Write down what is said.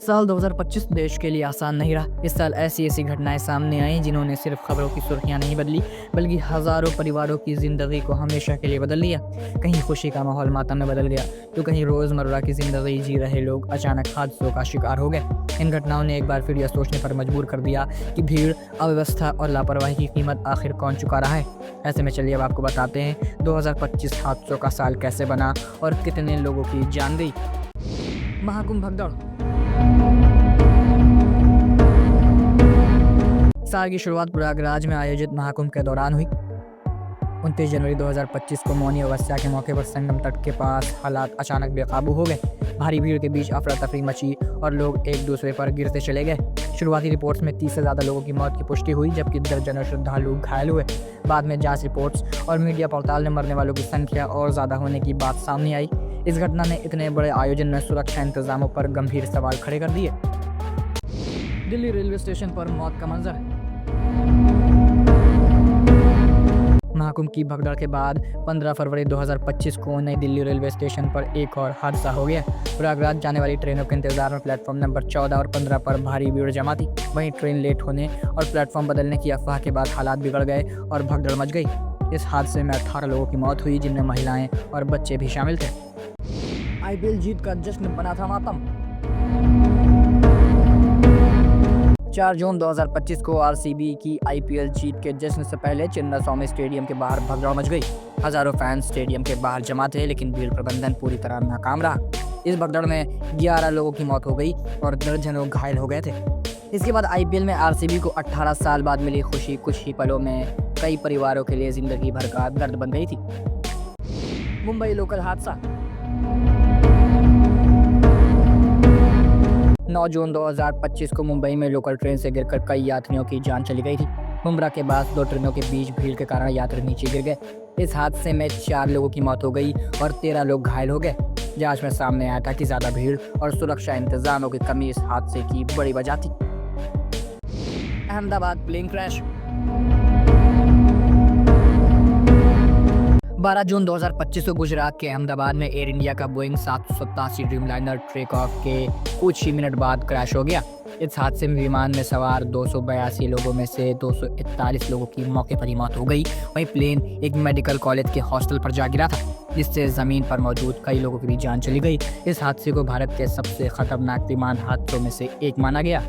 साल 2025 देश के लिए आसान नहीं रहा। इस साल ऐसी घटनाएं सामने आई जिन्होंने सिर्फ खबरों की सुर्खियां नहीं बदली, बल्कि हज़ारों परिवारों की ज़िंदगी को हमेशा के लिए बदल दिया। कहीं खुशी का माहौल मातम में बदल गया, तो कहीं रोज़मर्रा की ज़िंदगी जी रहे लोग अचानक हादसों का शिकार हो गए। इन घटनाओं ने एक बार फिर यह सोचने पर मजबूर कर दिया कि भीड़, अव्यवस्था और लापरवाही की कीमत आखिर कौन चुका रहा है। ऐसे में चलिए अब आपको बताते हैं 2025 हादसों का साल कैसे बना और कितने लोगों की जान गई। महाकुंभ भगदड़। साल की शुरुआत प्रयागराज में आयोजित महाकुंभ के दौरान हुई। 29 जनवरी 2025 को मौनी अमावस्या के मौके पर संगम तट के पास हालात अचानक बेकाबू हो गए। भारी भीड़ के बीच अफरा तफरी मची और लोग एक दूसरे पर गिरते चले गए। शुरुआती रिपोर्ट्स में 30 से ज़्यादा लोगों की मौत की पुष्टि हुई, जबकि दर्जनों श्रद्धालु घायल हुए। बाद में जांच रिपोर्ट्स और मीडिया पड़ताल में मरने वालों की संख्या और ज़्यादा होने की बात सामने आई। इस घटना ने इतने बड़े आयोजन में सुरक्षा इंतजामों पर गंभीर सवाल खड़े कर दिए। दिल्ली रेलवे स्टेशन पर मौत का मंजर। महाकुंभ की भगदड़ के बाद 15 फरवरी 2025 को नई दिल्ली रेलवे स्टेशन पर एक और हादसा हो गया। प्रयागराज जाने वाली ट्रेनों के इंतजार में प्लेटफॉर्म नंबर 14 और 15 पर भारी भीड़ जमा थी। वहीं ट्रेन लेट होने और प्लेटफॉर्म बदलने की अफवाह के बाद हालात बिगड़ गए और भगदड़ मच गई। इस हादसे में 18 लोगों की मौत हुई, जिनमें महिलाएं और बच्चे भी शामिल थे। IPL जीत का जश्न बना था मातम। 4 जून 2025 को RCB की IPL जीत के जश्न से पहले चिन्नास्वामी स्टेडियम के बाहर भगदड़ मच गई। हजारों फैंस स्टेडियम के बाहर जमा थे, लेकिन भीड़ प्रबंधन पूरी तरह नाकाम रहा। इस भगदड़ में 11 लोगों की मौत हो गई और दर्जनों घायल हो गए थे। इसके बाद IPL में RCB को 18 साल बाद मिली खुशी कुछ ही पलों में कई परिवारों के लिए जिंदगी भर का दर्द बन गई थी। मुंबई लोकल हादसा। 9 जून 2025 को मुंबई में लोकल ट्रेन से गिरकर कई यात्रियों की जान चली गई थी। मुंब्रा के पास 2 ट्रेनों के बीच भीड़ के कारण यात्री नीचे गिर गए। इस हादसे में 4 लोगों की मौत हो गई और 13 लोग घायल हो गए। जांच में सामने आया था कि ज्यादा भीड़ और सुरक्षा इंतजामों की कमी इस हादसे की बड़ी वजह थी। Ahmedabad plane crash. 12 जून 2025 को गुजरात के अहमदाबाद में एयर इंडिया का बोइंग 787 ड्रीमलाइनर टेक ऑफ के कुछ ही मिनट बाद क्रैश हो गया। इस हादसे में विमान में सवार 282 लोगों में से 241 लोगों की मौके पर ही मौत हो गई। वहीं प्लेन एक मेडिकल कॉलेज के हॉस्टल पर जा गिरा था, जिससे जमीन पर मौजूद कई लोगों की भी जान चली गई। इस हादसे को भारत के सबसे खतरनाक विमान हादसों में से एक माना गया।